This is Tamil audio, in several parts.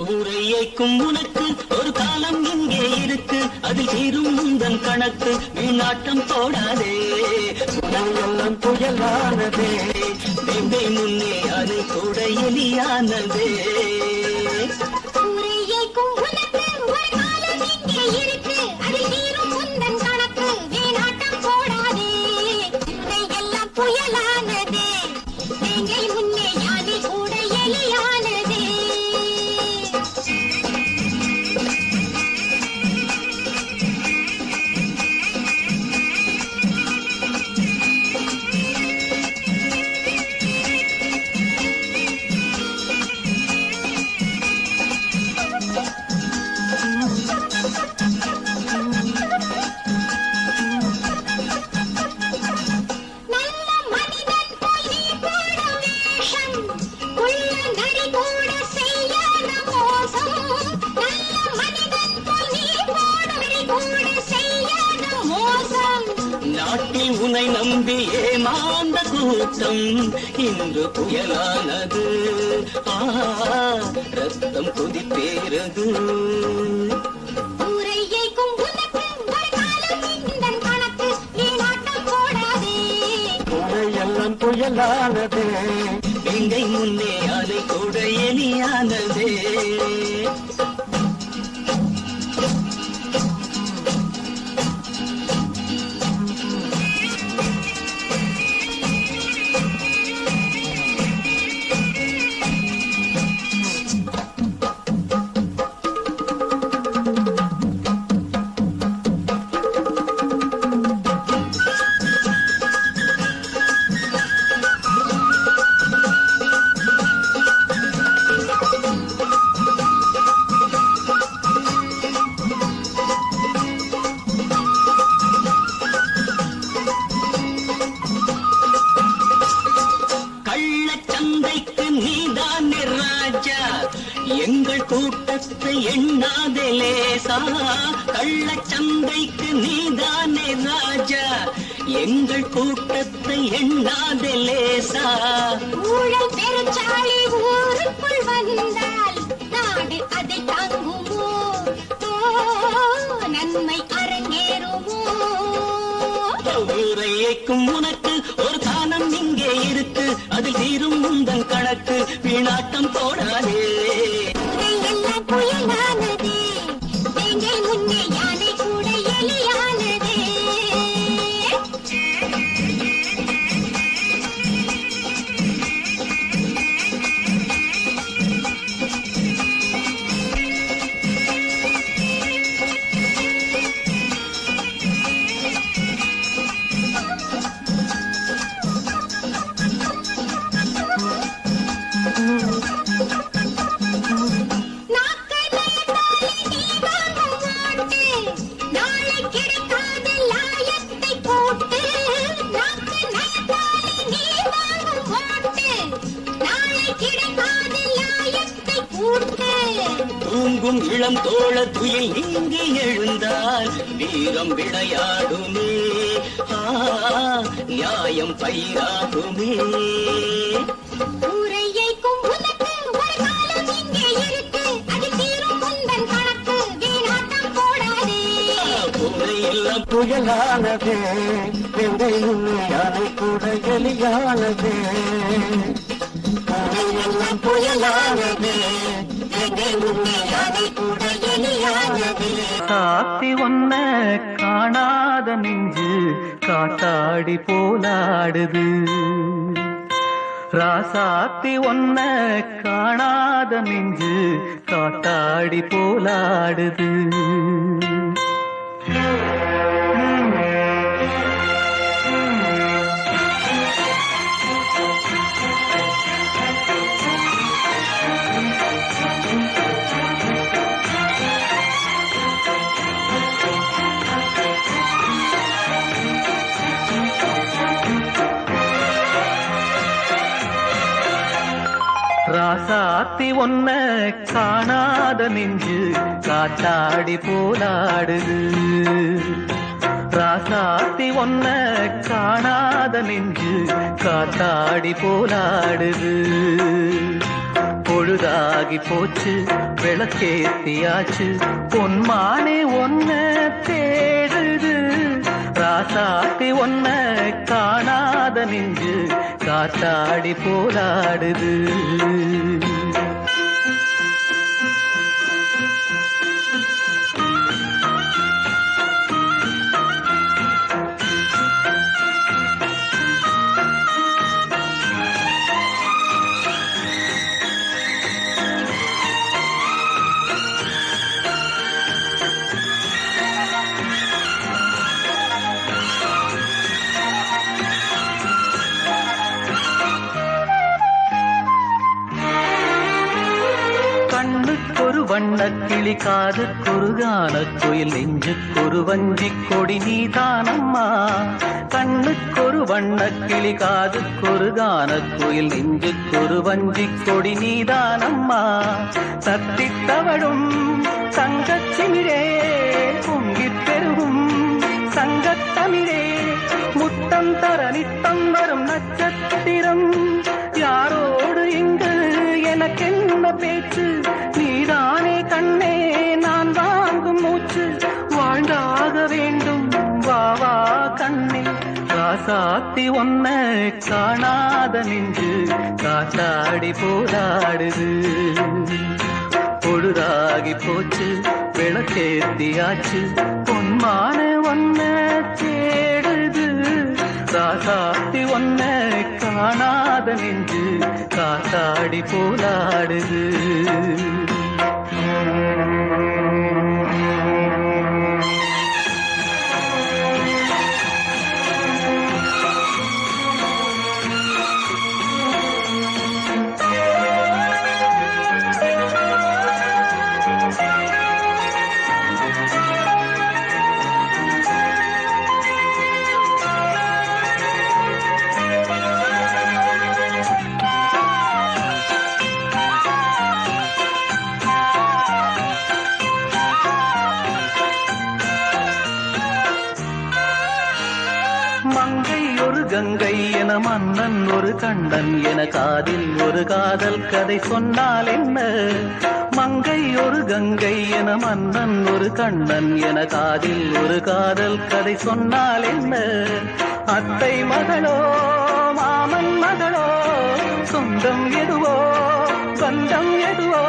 ஊரையைக்கும் உனக்கு ஒரு காலம் இங்கே இருக்கு, அதில் தீரும் முந்தன் கணக்கு, வீணாட்டம் போடாதே. உணவெல்லாம் புயலானதே, வேங்கை முன்னே அது கூட எலியானதே. நாட்டில் உனை நம்பி ஏமாந்த கூட்டம் இன்று புயலானது. ரத்தம் கொதிப்பேறது. எல்லாம் புயலானதே, எங்கை முன்னே அதை கூட எலியானதே. எங்கள் கூட்டத்தை எண்ணாதே லேசா, கள்ளச்சந்தைக்கு நீதானே ராஜா. எங்கள் கூட்டத்தை எண்ணாதே லேசா. ஊழல் பெருச்சாளி ஊருக்குள் வந்தால் நாடு அதை தாங்குமோ? நன்மை அரங்கேறுமோ? ஊரையைக்கும் உனக்கு ஒரு காலம் இங்கே இருக்கு, அதில் தீரும் முந்தன் கணக்கு, வீணாட்டம் போடாதே. புயலானதே, வேங்கை முன்னே யானை கூட எலியானதே. தூங்கும் இளம் தோழ துயில் நீங்கி எழுந்தால் வீரம் விளையாடுமே, நியாயம் பயிராகுமே. ஊரையைக்கும் உனக்கு ஒரு காலம் இங்கே இருக்கு, அது தீரும் முந்தன் கணக்கு, வீணாட்டம் போடாதே. ஊரையெல்லாம் புயலானதே, வெங்கை முன்னே யானை கூட எலியானதே. ஊரையெல்லாம் புயலானதே, சாத்தி ஒன்ன காணாத நெஞ்சு காத்தாடி போலாடுது. ராசாத்தி ஒன்ன காணாத நெஞ்சு காத்தாடி போலாடுது. ராசாத்தி ஒன்ன காணாத நெஞ்சு காத்தாடி போலாடுது. ராசாத்தி ஒன்ன காணாத நெஞ்சு காத்தாடி போலாடுது. பொழுதாகி போச்சு விளக்கேத்தியாச்சு பொன்மானே ஒன்ன தேடுது ராசாத்தி ஒன்ன காணாத நெஞ்சு காத்தாடி போராடுது கண்ணுக்கொரு வண்ணக்கிளி காதுக்கொரு கானக்குயில் நெஞ்சுக்கொரு வஞ்சிக் கொடி நீதானம்மா கண்ணுக்கொரு வண்ணக்கிளி காதுக்கொரு கானக்குயில் நெஞ்சுக்கொரு வஞ்சிக் கொடி நீதானம்மா சத்தித் தவழும் தங்கச்சிமிழே பொங்கிப் பெருகும் சங்கத்தமிழே முத்தம் தர நித்தம் வரும் நட்சத்திரம் யாரோடு இங்கு எனக்கென்ன பேச்சு நீதானே கண்ணே நான் வாங்கும் மூச்சு வாழ்ந்தாக வேண்டும் வா வா கண்ணே ராசாத்தி ஒன்ன காணாத நெஞ்சு காத்தாடி போராடுது பொழுதாகி போச்சு விளக்கேத்தியாச்சு பொன்மான ஒன்ன தேடுது ராசாத்தி ஒன்ன காணாத நெஞ்சு காத்தாடி போராடுது மங்கை ஒரு கங்கை என மன்னன் ஒரு கண்ணன் என காதில் ஒரு காதல் கதை சொன்னால் என்ன மங்கை ஒரு கங்கை என மன்னன் ஒரு கண்ணன் என காதில் ஒரு காதல் கதை சொன்னால் என்ன அத்தை மகளோ மாமன் மகளோ சொந்தம் எதுவோ பந்தம் எதுவோ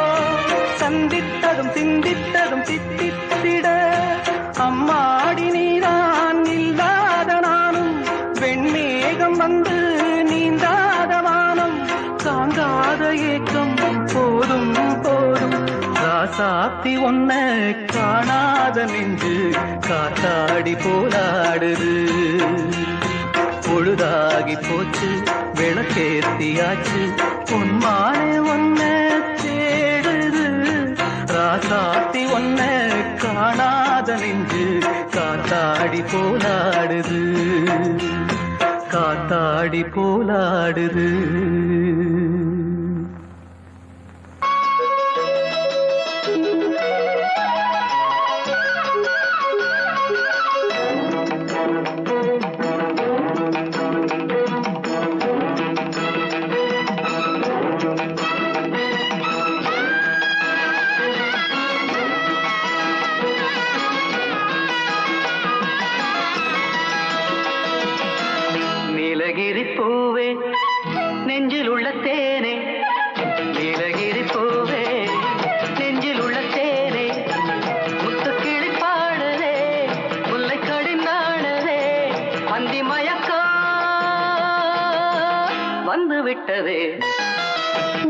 சந்தித்ததும் சிந்தித்ததும் தித்தித்திட அம்மாடி நீதான் இல்லாத நானும் வெண்மேகம் வந்து நீந்தாத வானம் தாங்காத ஏக்கம் போதும் போதும் ராசாத்தி ஒன்ன காணாத நெஞ்சு காத்தாடி போராடுது பொழுதாகி போச்சு விளக்கேத்தியாச்சு பொன்மானே ஒன்ன தேடுது ராசாத்தி ஒன்ன காணாத நெஞ்சு காத்தாடி போலாடுது காத்தாடி போலாடுது நீலகிரி பூவே நெஞ்சில் உள்ள தேனே நீலகிரி பூவே நெஞ்சில் உள்ள தேனே முத்துக்கிளி பாடுதே முல்லை கடிந்தாடுதே அந்தி மயக்கம் வந்து விட்டதே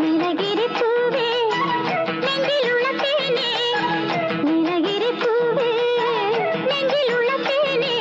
நீலகிரி பூவே நெஞ்சில் உள்ள தேனே நீலகிரி பூவே நெஞ்சில் உள்ள தேனே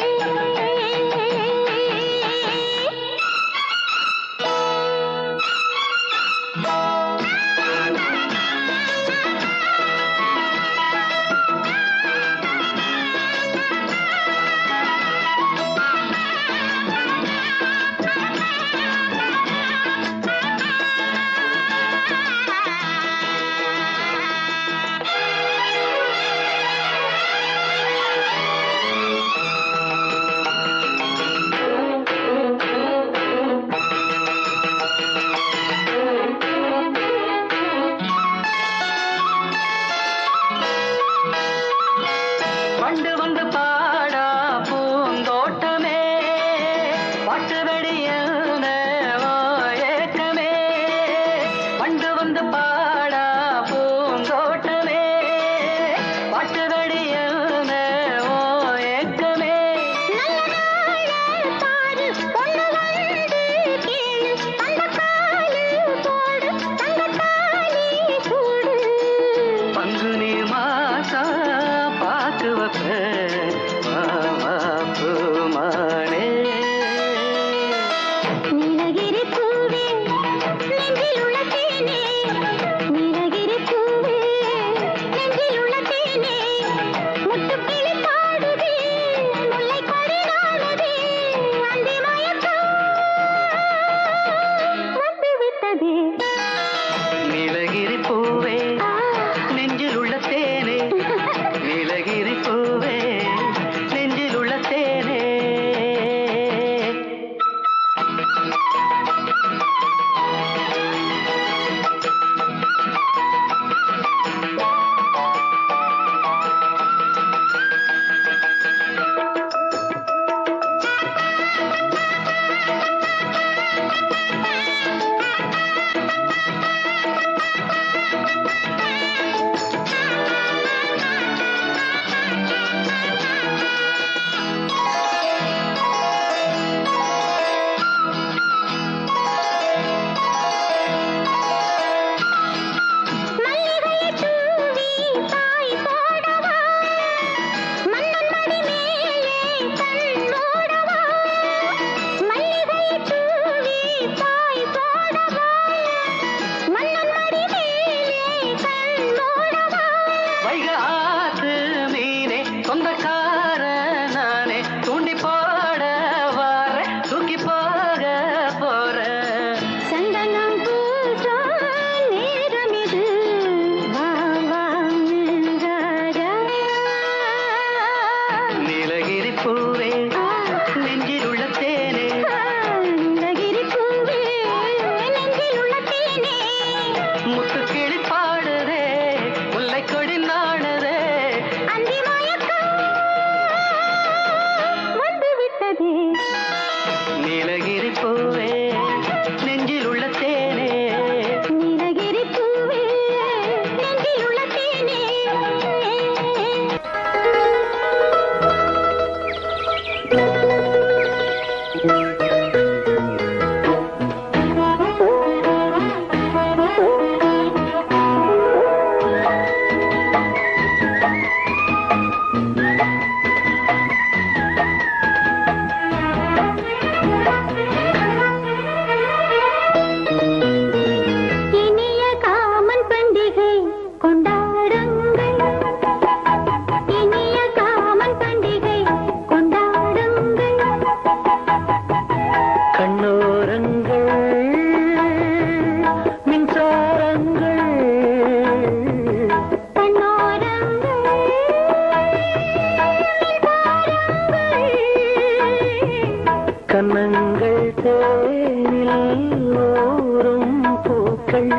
தேனில் ஊரும் பூக்கள்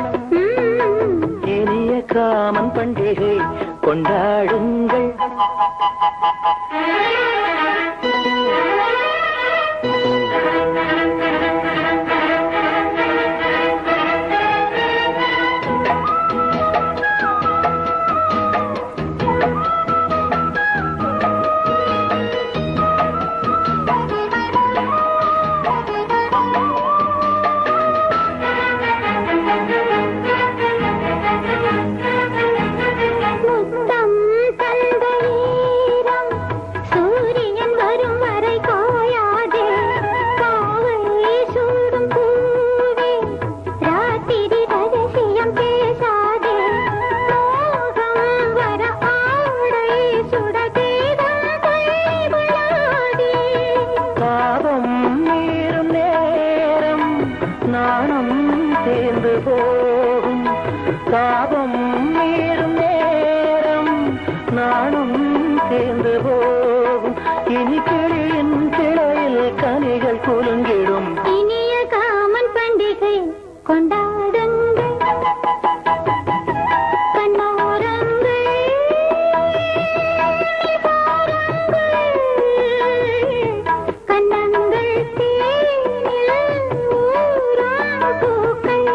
இனிய காமன் பண்டிகை கொண்டாடுங்கள். தாபம் மீறும் நேரம் நானும் சேர்ந்து போகும். இனி கிளியின் கிளையில் கனிகள் குலுங்கிடும். இனிய காமன் பண்டிகை கொண்டாடுங்கள் கண்ணோரங்கள் கண்ணங்கள் தேனில் ஊரும் பூக்கள்.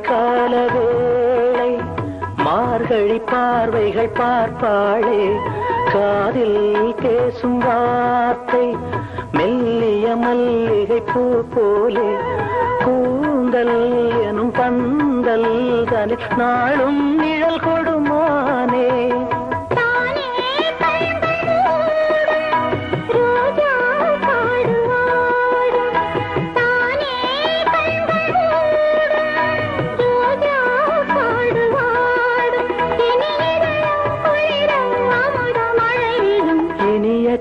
காலவேளை மார்கழி பார்வைகள் பார்ப்பாளே, காதில் பேசும் வார்த்தை மெல்லிய மல்லிகை பூ போலே, கூந்தல் எனும் பந்தல் தனில் நாளும் நிழல் கொடுமானே.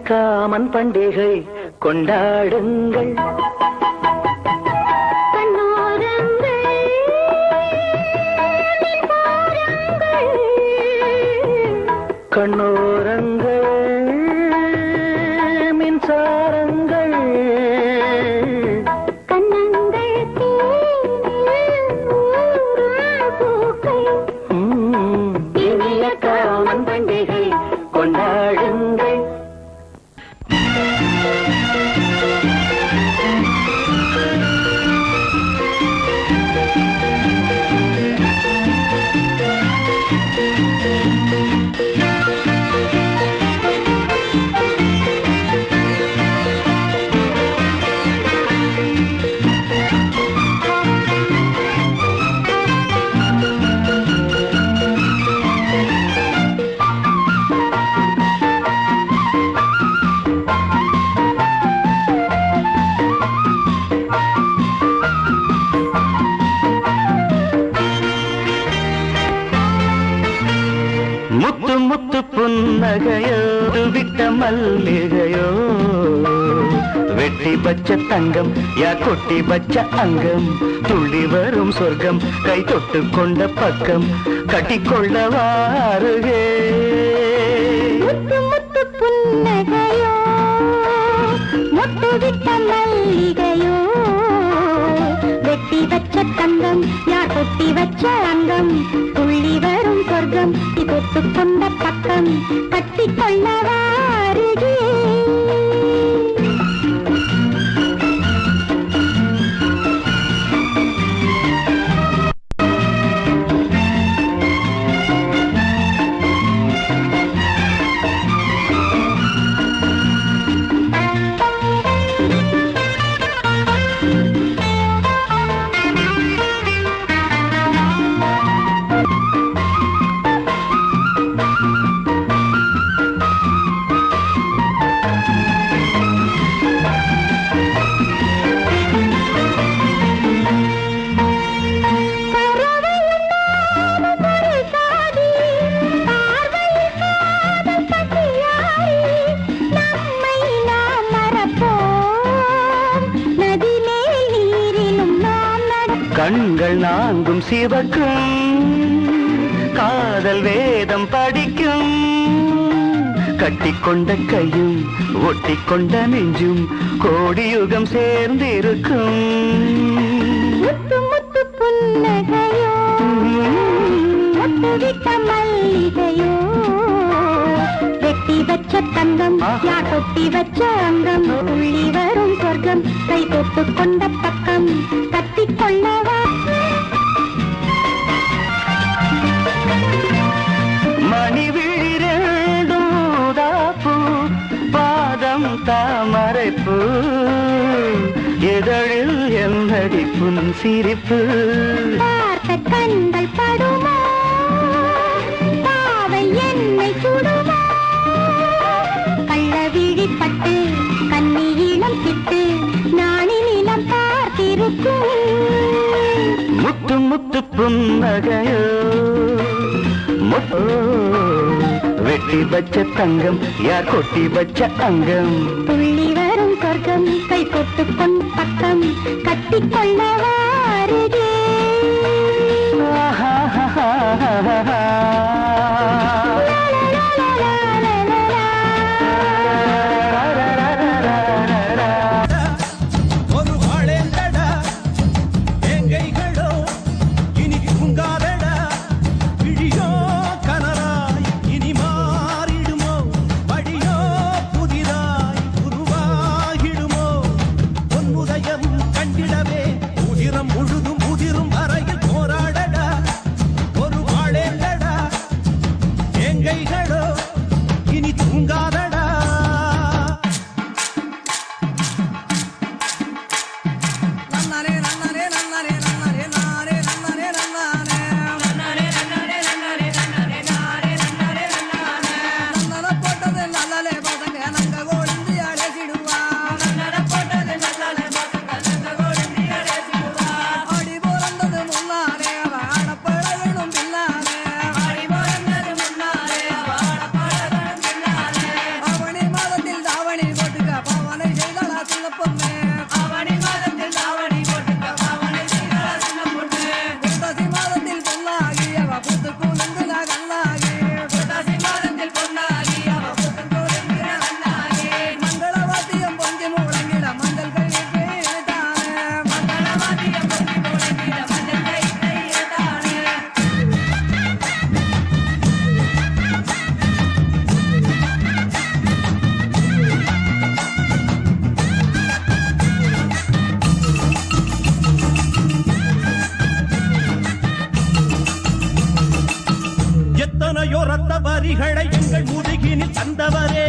காமன் பண்டிகை கொண்டாடுங்கள் கண்ணோரங்கள் மின்சாரங்கள் கண்ணங்கள் பூக்கள். இனிய காமன் பண்டிகை கொண்டாடுங்கள். முத்து முத்து புன்னகையோ விட்ட மல்லிகையோ, வெட்டி பச்ச தங்கம் யா கொட்டி பச்ச அங்கம், துள்ளி வரும் சொர்க்கம் கை தொட்டு கொண்ட பக்கம் கட்டிக்கொள்ள வாருகே. முத்து முத்து புன்னகையோ முத்து விட்ட மல்லிகையோ, வெட்டி வச்ச தங்கம் யா கொட்டி வச்ச அங்கம், துள்ளி வரும் சொர்க்கம் தொட்டு கொண்ட பக்கம் கட்டிக்கொள்ள வாருகே. கண்கள் நான்கும் சிவக்கும் காதல் வேதம் படிக்கும் கட்டிக்கொண்ட கையும் ஒட்டிக்கொண்ட நெஞ்சும் கோடியுகம் சேர்ந்திருக்கும் முத்து முத்து புன்னகையோ முத்துவிட்ட மல்லிகையோ வெட்டி வச்ச தங்கம் யார் கொட்டி வச்ச அங்கம் துள்ளி வரும் சொர்க்கம் கை தொட்டு கொண்ட பக்கம் கத்திக்கொள்ளவா மணி விழிரண்டும் தாப்பு பாதம் தாமரைப்பு எதழில் என்னடி புன் சிரிப்பு பார்த்த கண்கள் படுமா பாவை என்னை சுடுமா கள்ள விழிப்பட்டு கண்ணி இளம் கிட்டு நாணி நிலம் பார்த்திருக்கும் முத்து முத்து புன்னகையோ வெட்டி வச்ச தங்கம் யார் கொட்டி வச்ச அங்கம் துள்ளி வரும் சொர்க்கம் கை கொட்டு கொண்டு பக்கம் கட்டிக்கொள்ளவாருகே ஒரு வாழேந்தடா எங்கைகளோ இனி தூங்காதடா விழியோ கனராய் இனி மாறிடுமோ வழியோ புதிராய் உருவாகிடுமோ பொன்முதயம் கண்டிடவே உதிரம் முழுதும் உதிரும் வரையில் போராடடா ஒரு வாழேந்தடா எங்கைகளோ இனி தூங்காதடா நன்னாரே நன்னாரே நன்னாரே நன்னாரே நாரே நன்னாரே நன்னாரே நன்னாரே நன்னாரே நன்னாரே நன்னாரே நாரே நன்னாரே நன்னாரே நன்னர போட்டது நல்லலே பசங்க நங்க கோடிந்து அடைச்சிடுவா நன்னர போட்டது நல்லலே பசங்க நங்க கோடிந்து அடைச்சிடுவா ஆடி போறந்தது முன்னாரே அவ ஆடப்பழகணும் பின்னாரே ஆடி போறந்தது முன்னாரே அவ ஆடப்பழகணும் பின்னாரே அவனி மாதத்தில் தாவணி போட்டுக்க பவனை செய்தளா சின்ன பொண்ணு அவனி மாதத்தில் தாவணி போட்டுக்க பவனை செய்தளா சின்ன பொண்ணு புத்தசி மாதத்தில் பொன்னாகி அவ புத்து குலுங்குல கண்ணாகி புத்தசி மாதத்தில் பொன்னாகி அவ புத்து குலுங்குல கண்ணாகி மங்களவாத்தியம் பொங்கி முழங்கிட மஞ்சள் கை இழுத்தானே மங்களவாத்தியம் பொங்கி முழங்கிட மஞ்சள் கை இழுத்தானே எத்தனையோ ரத்த வரிகளை எங்கள் முதுகினில் தந்தவரே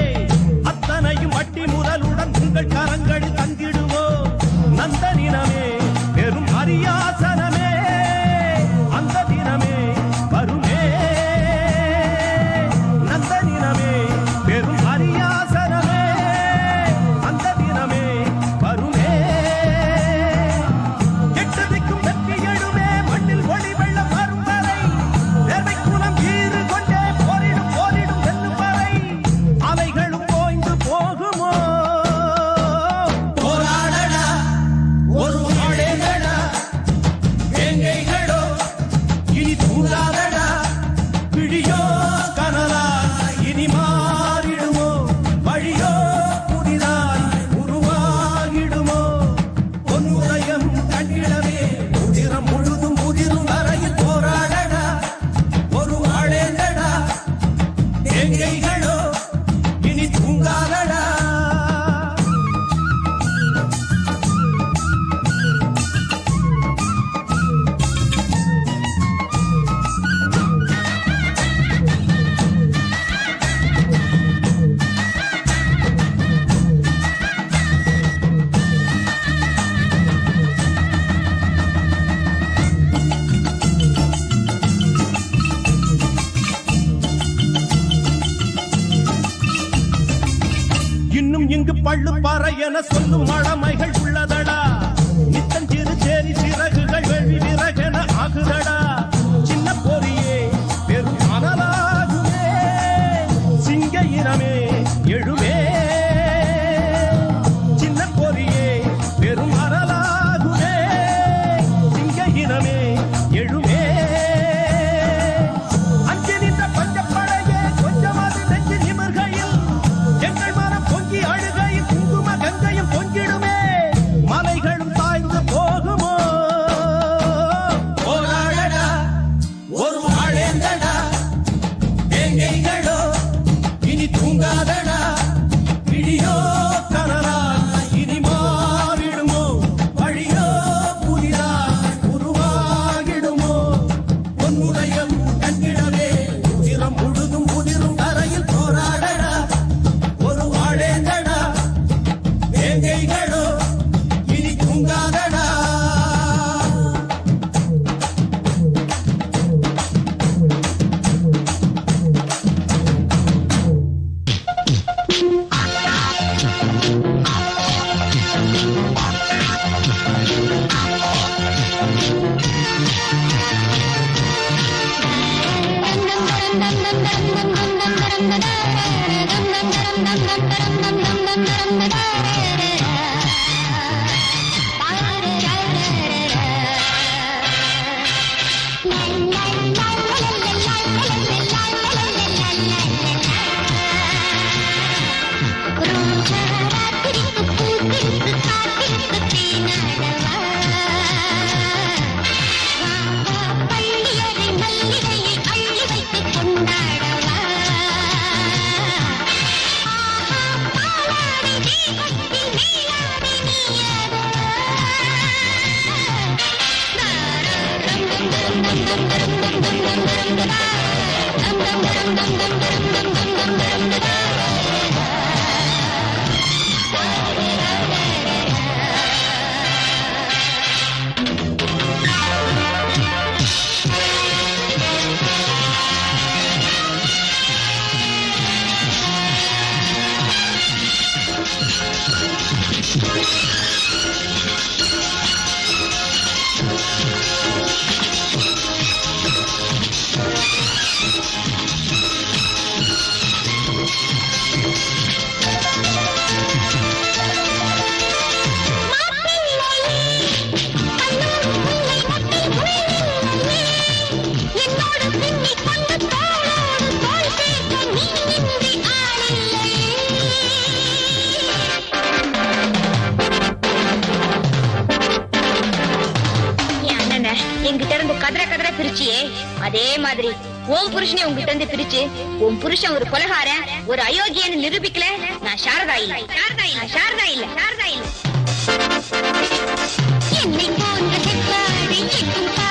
அத்தனையும் அட்டி முதலுடன் உங்கள் கரங்களில் தந்திடுவோ நந்த தினமே பெரும் அரியாசனமே அந்த தினமே வருமே நந்த தினமே பெரும் அரியாசனமே அந்த தினமே வருமே எட்டு திக்கும் வெற்றி எழுமே மண்ணில் ஒளி வெள்ளம் வரும் வரை தேவை குலம் ஈறு கொண்டே போரிடும் போரிடும் வெல்லும் வரை அவைகளும் ஓய்ந்து போகுமோ போராடடா ஒரு நாடேடா எங்கைகளோ இனி தூங்காதடா விழியோ கனலா இனி மாறிடுமோ வழியோ புதிதாய் உருவாகிடுமோ பொன்னுதயம் கண்டிடவே உதிரம் முழுதும் உதிரும் வரையில் போராடடா ஒரு வாழேந்தடா எங்கைகளோ இனி தூங்காதடா இன்னும் இங்கு பள்ளு பாறை என சொல்லும் மழமைகள் உள்ளதடா நித்தஞ்சிறு சேரி சிறகுகள் வெள்ளி விறகென ஆகுதடா சின்ன பொறியே பெரும் அனலாகுமே சிங்க இனமே எழுமே சின்ன பொறியே பெரும் அனலாகுமே சிங்க இன என்கிட்ட இருந்து கதற கதற பிரிச்சியே, அதே மாதிரி உன் புருஷனை உங்ககிட்ட இருந்து பிரிச்சு உன் புருஷன் ஒரு கொலகாரன், ஒரு அயோக்கியன்னு நிரூபிக்கல. நான் சாரதா இல்ல, சாரதா இல்ல, சாரதா இல்ல, சாரதா இல்ல. என்னை போன்ற